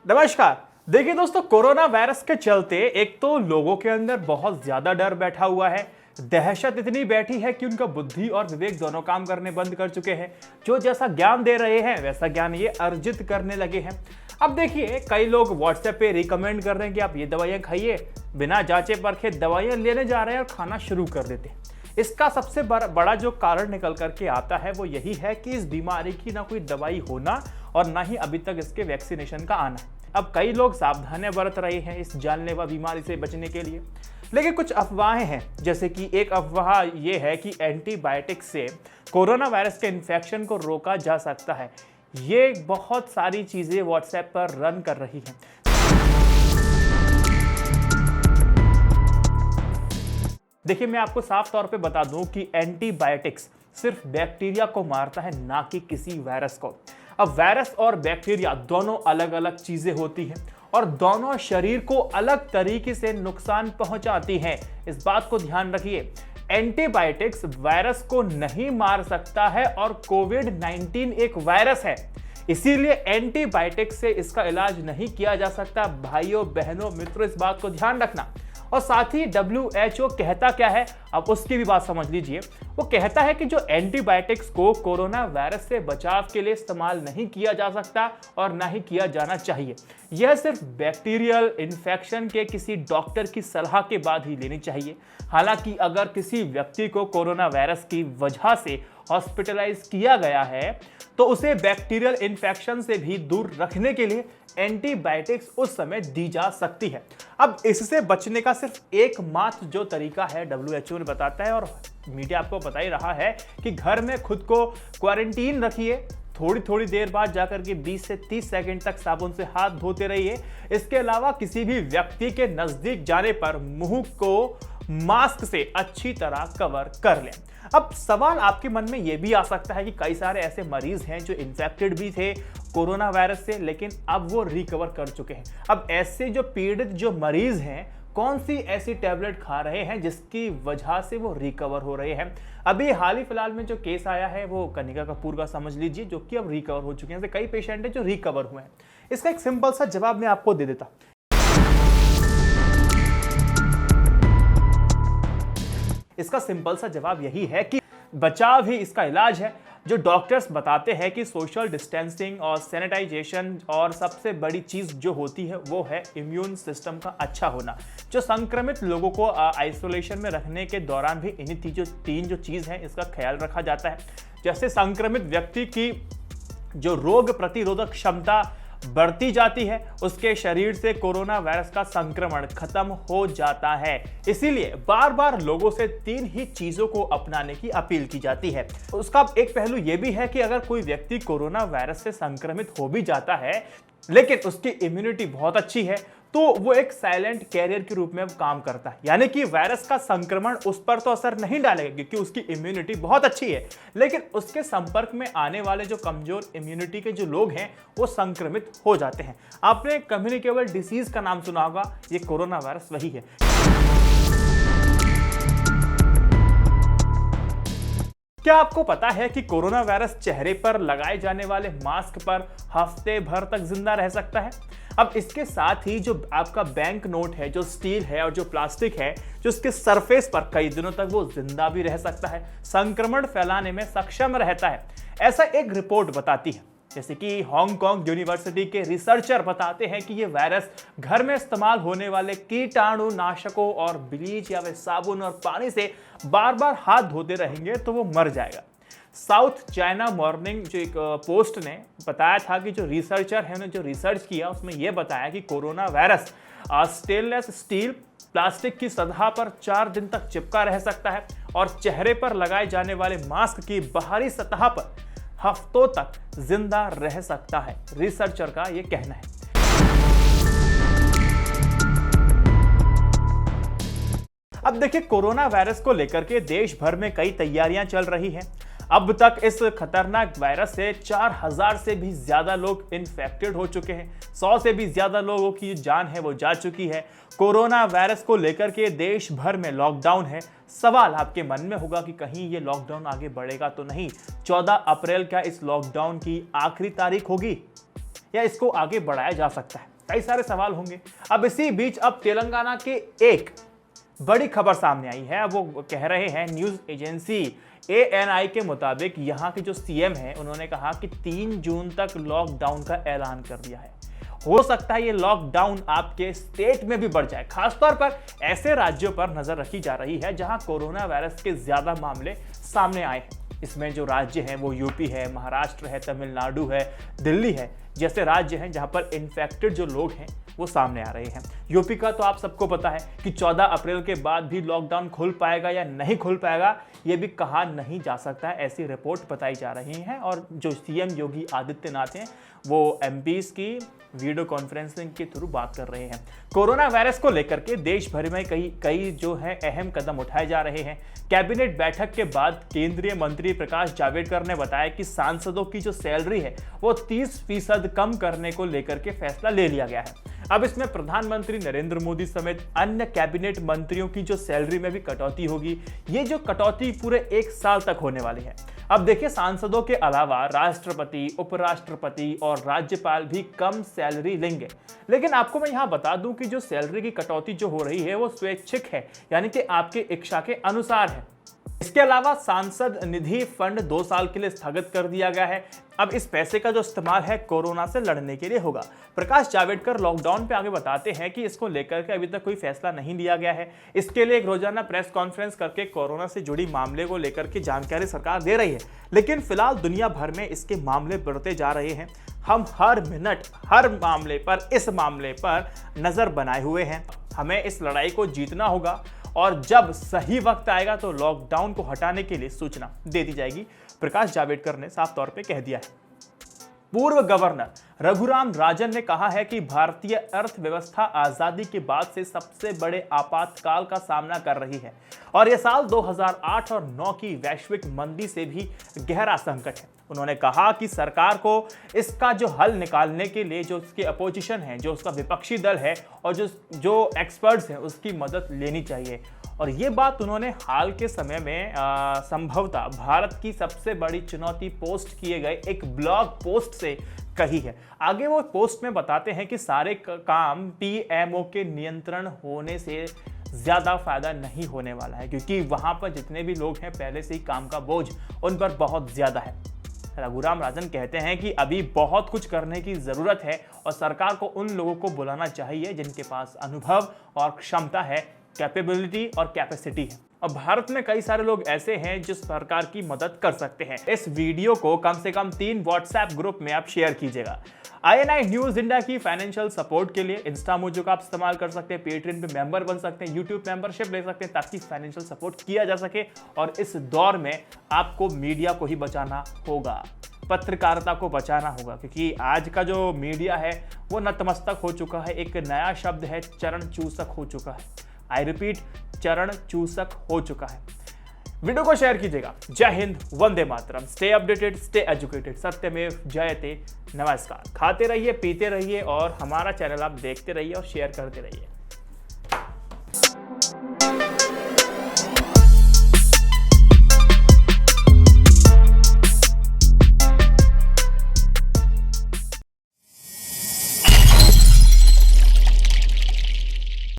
नमस्कार। देखिए दोस्तों, कोरोना वायरस के चलते एक तो लोगों के अंदर बहुत ज्यादा डर बैठा हुआ है। दहशत इतनी बैठी है कि उनका बुद्धि और विवेक दोनों काम करने बंद कर चुके हैं। जो जैसा ज्ञान दे रहे हैं वैसा ज्ञान ये अर्जित करने लगे हैं। अब देखिए, कई लोग व्हाट्सएप पे रिकमेंड कर रहे हैं कि आप ये दवाइयां खाइए, बिना जांचे परखे दवाइयां लेने जा रहे हैं और खाना शुरू कर देते हैं। इसका सबसे बड़ा जो कारण निकल करके आता है वो यही है कि इस बीमारी की ना कोई दवाई होना और ना ही अभी तक इसके वैक्सीनेशन का आना। अब कई लोग सावधानियां बरत रहे हैं इस जानलेवा बीमारी से बचने के लिए, लेकिन कुछ अफवाहें हैं। जैसे कि एक अफवाह ये है कि एंटीबायोटिक से कोरोना वायरस के इन्फेक्शन को रोका जा सकता है। ये बहुत सारी चीजें व्हाट्सएप पर रन कर रही हैं। देखिए, मैं आपको साफ तौर पे बता दूं कि एंटीबायोटिक्स सिर्फ बैक्टीरिया को मारता है, ना कि किसी वायरस को। अब वायरस और बैक्टीरिया दोनों अलग अलग चीजें होती हैं और दोनों शरीर को अलग तरीके से नुकसान पहुंचाती हैं। इस बात को ध्यान रखिए। एंटीबायोटिक्स वायरस को नहीं मार सकता है और कोविड-19 एक वायरस है, इसीलिए एंटीबायोटिक्स से इसका इलाज नहीं किया जा सकता। भाइयों बहनों मित्रों, इस बात को ध्यान रखना। और साथ ही WHO कहता क्या है, अब उसकी भी बात समझ लीजिए। वो कहता है कि जो एंटीबायोटिक्स को कोरोना वायरस से बचाव के लिए इस्तेमाल नहीं किया जा सकता और ना ही किया जाना चाहिए। यह सिर्फ बैक्टीरियल इन्फेक्शन के किसी डॉक्टर की सलाह के बाद ही लेनी चाहिए। हालांकि अगर किसी व्यक्ति को कोरोना वायरस की वजह से हॉस्पिटलाइज किया गया है तो उसे बैक्टीरियल इन्फेक्शन से भी दूर रखने के लिए एंटीबायोटिक्स उस समय दी जा सकती है। अब इससे बचने का सिर्फ एकमात्र जो तरीका है WHO ने बताता है और मीडिया आपको बता ही रहा है कि घर में खुद को क्वारंटीन रखिए। थोड़ी थोड़ी देर बाद जाकर के 20 से 30 सेकंड तक साबुन से हाथ धोते रहिए। इसके अलावा किसी भी व्यक्ति के नजदीक जाने पर मुंह को मास्क से अच्छी तरह कवर कर लें। अब सवाल आपके मन में यह भी आ सकता है कि कई सारे ऐसे मरीज हैं जो इन्फेक्टेड भी थे कोरोना वायरस से, लेकिन अब वो रिकवर कर चुके हैं। अब ऐसे जो पीड़ित जो मरीज हैं, कौन सी ऐसी टैबलेट खा रहे हैं जिसकी वजह से वो रिकवर हो रहे हैं? अभी हाल ही फिलहाल में जो केस आया है वो कनिका कपूर का समझ लीजिए, जो कि अब रिकवर हो चुके हैं। कई पेशेंट हैं जो रिकवर हुए हैं। इसका एक सिंपल सा जवाब मैं आपको दे देता। इसका सिंपल सा जवाब यही है कि बचाव ही इसका इलाज है। जो डॉक्टर्स बताते हैं कि सोशल डिस्टेंसिंग और सैनिटाइजेशन और सबसे बड़ी चीज जो होती है वो है इम्यून सिस्टम का अच्छा होना। जो संक्रमित लोगों को आइसोलेशन में रखने के दौरान भी इन्हीं तीन जो चीज है इसका ख्याल रखा जाता है। जैसे संक्रमित व्यक्ति की जो रोग प्रतिरोधक क्षमता बढ़ती जाती है, उसके शरीर से कोरोना वायरस का संक्रमण खत्म हो जाता है। इसीलिए बार बार लोगों से तीन ही चीजों को अपनाने की अपील की जाती है। उसका एक पहलू यह भी है कि अगर कोई व्यक्ति कोरोना वायरस से संक्रमित हो भी जाता है लेकिन उसकी इम्यूनिटी बहुत अच्छी है तो वो एक साइलेंट कैरियर के रूप में काम करता है। यानी कि वायरस का संक्रमण उस पर तो असर नहीं डालेगा क्योंकि उसकी इम्यूनिटी बहुत अच्छी है, लेकिन उसके संपर्क में आने वाले जो कमजोर इम्यूनिटी के जो लोग हैं वो संक्रमित हो जाते हैं। आपने कम्युनिकेबल डिसीज का नाम सुना होगा, ये कोरोना वायरस वही है। क्या आपको पता है कि कोरोना वायरस चेहरे पर लगाए जाने वाले मास्क पर हफ्ते भर तक जिंदा रह सकता है? अब इसके साथ ही जो आपका बैंक नोट है, जो स्टील है और जो प्लास्टिक है, जो इसके सरफेस पर कई दिनों तक वो जिंदा भी रह सकता है, संक्रमण फैलाने में सक्षम रहता है। ऐसा एक रिपोर्ट बताती है। जैसे कि हांगकांग यूनिवर्सिटी के रिसर्चर बताते हैं कि ये वायरस घर में इस्तेमाल होने वाले कीटाणुनाशकों और ब्लीच या वे साबुन और पानी से बार बार हाथ धोते रहेंगे तो वो मर जाएगा। साउथ चाइना मॉर्निंग जो एक पोस्ट ने बताया था कि जो रिसर्चर है, उन्होंने जो रिसर्च किया उसमें यह बताया कि corona virus stainless steel plastic की सतह पर 4 दिन तक चिपका रह सकता है और चेहरे पर लगाए जाने वाले मास्क की बाहरी सतह पर हफ्तों तक जिंदा रह सकता है। रिसर्चर का यह कहना है। अब देखिए, कोरोना वायरस को लेकर के देश भर में कई तैयारियां चल रही हैं। अब तक इस खतरनाक वायरस से 4000 से भी ज्यादा लोग इन्फेक्टेड हो चुके हैं। 100 से भी ज्यादा लोगों की जान है वो जा चुकी है। कोरोना वायरस को लेकर के देश भर में लॉकडाउन है। सवाल आपके मन में होगा कि कहीं ये लॉकडाउन आगे बढ़ेगा तो नहीं? 14 अप्रैल क्या इस लॉकडाउन की आखिरी तारीख होगी या इसको आगे बढ़ाया जा सकता है? कई सारे सवाल होंगे। अब इसी बीच अब तेलंगाना के एक बड़ी खबर सामने आई है। अब वो कह रहे हैं, न्यूज एजेंसी ANI के मुताबिक यहाँ के जो सीएम हैं उन्होंने कहा कि 3 जून तक लॉकडाउन का ऐलान कर दिया है। हो सकता है ये लॉकडाउन आपके स्टेट में भी बढ़ जाए। खासतौर पर ऐसे राज्यों पर नजर रखी जा रही है जहां कोरोना वायरस के ज्यादा मामले सामने आए हैं। इसमें जो राज्य हैं वो यूपी है, महाराष्ट्र है, तमिलनाडु है, दिल्ली है जैसे राज्य हैं जहां पर इन्फेक्टेड जो लोग हैं वो सामने आ रहे हैं। यूपी का तो आप सबको पता है कि 14 अप्रैल के बाद भी लॉकडाउन खुल पाएगा या नहीं खुल पाएगा ये भी कहा नहीं जा सकता है, ऐसी रिपोर्ट बताई जा रही हैं। और जो सीएम योगी आदित्यनाथ हैं वो MPs की वीडियो कॉन्फ्रेंसिंग के थ्रू बात कर रहे हैं। कोरोना वायरस को लेकर के देश भर में कई जो है अहम कदम उठाए जा रहे हैं। कैबिनेट बैठक के बाद केंद्रीय मंत्री प्रकाश जावड़ेकर ने बताया कि सांसदों की जो सैलरी है वो 30% कम करने को लेकर के फैसला ले लिया गया है। अब इसमें प्रधानमंत्री नरेंद्र मोदी समेत अन्य कैबिनेट मंत्रियों की जो सैलरी में भी कटौती होगी। ये जो कटौती पूरे 1 साल तक होने वाली है। अब देखिए, सांसदों के अलावा राष्ट्रपति, उपराष्ट्रपति और राज्यपाल भी कम सैलरी लेंगे। लेकिन आपको मैं यहां बता दूं कि जो सैलरी की कटौती जो हो रही है वो स्वैच्छिक है, यानी कि आपके इच्छा के अनुसार है। इसके अलावा सांसद निधि फंड 2 साल के लिए स्थगित कर दिया गया है। अब इस पैसे का जो इस्तेमाल है कोरोना से लड़ने के लिए होगा। प्रकाश जावड़ेकर लॉकडाउन पे आगे बताते हैं कि इसको लेकर के अभी तक कोई फैसला नहीं लिया गया है। इसके लिए एक रोजाना प्रेस कॉन्फ्रेंस करके कोरोना से जुड़ी मामले को लेकर के जानकारी सरकार दे रही है। लेकिन फिलहाल दुनिया भर में इसके मामले बढ़ते जा रहे हैं। हम हर मिनट हर मामले पर इस मामले पर नजर बनाए हुए हैं। हमें इस लड़ाई को जीतना होगा और जब सही वक्त आएगा तो लॉकडाउन को हटाने के लिए सूचना दे दी जाएगी, प्रकाश जावड़ेकर ने साफ तौर पे कह दिया है। पूर्व गवर्नर रघुराम राजन ने कहा है कि भारतीय अर्थव्यवस्था आजादी के बाद से सबसे बड़े आपातकाल का सामना कर रही है और यह साल 2008 और 9 की वैश्विक मंदी से भी गहरा संकट है। उन्होंने कहा कि सरकार को इसका जो हल निकालने के लिए जो उसकी अपोजिशन है, जो उसका विपक्षी दल है और जो एक्सपर्ट्स हैं उसकी मदद लेनी चाहिए। और ये बात उन्होंने हाल के समय में संभवतः भारत की सबसे बड़ी चुनौती पोस्ट किए गए एक ब्लॉग पोस्ट से कही है। आगे वो पोस्ट में बताते हैं कि सारे काम PMO के नियंत्रण होने से ज्यादा फायदा नहीं होने वाला है, क्योंकि वहां पर जितने भी लोग हैं पहले से ही काम का बोझ उन पर बहुत ज्यादा है। रघुराम राजन कहते हैं कि अभी बहुत कुछ करने की जरूरत है और सरकार को उन लोगों को बुलाना चाहिए जिनके पास अनुभव और क्षमता है, कैपेबिलिटी और कैपेसिटी है। और भारत में कई सारे लोग ऐसे हैं जो सरकार की मदद कर सकते हैं। इस वीडियो को कम से कम 3 व्हाट्सएप ग्रुप में आप शेयर कीजिएगा। INI न्यूज इंडिया की फाइनेंशियल सपोर्ट के लिए इंस्टा मोजो का आप इस्तेमाल कर सकते हैं, पेट्रियन पे मेंबर बन सकते हैं, यूट्यूब मेंबरशिप ले सकते हैं ताकि फाइनेंशियल सपोर्ट किया जा सके। और इस दौर में आपको मीडिया को ही बचाना होगा, पत्रकारिता को बचाना होगा, क्योंकि आज का जो मीडिया है वो नतमस्तक हो चुका है। एक नया शब्द है, चरण चूसक हो चुका है। आई रिपीट, चरण चूसक हो चुका है। वीडियो को शेयर कीजिएगा। जय Hind, Vande Mataram. Stay updated, stay educated. सत्यमेव जयते। नमस्कार। खाते रहिए, पीते रहिए और हमारा चैनल आप देखते रहिए और शेयर करते रहिए।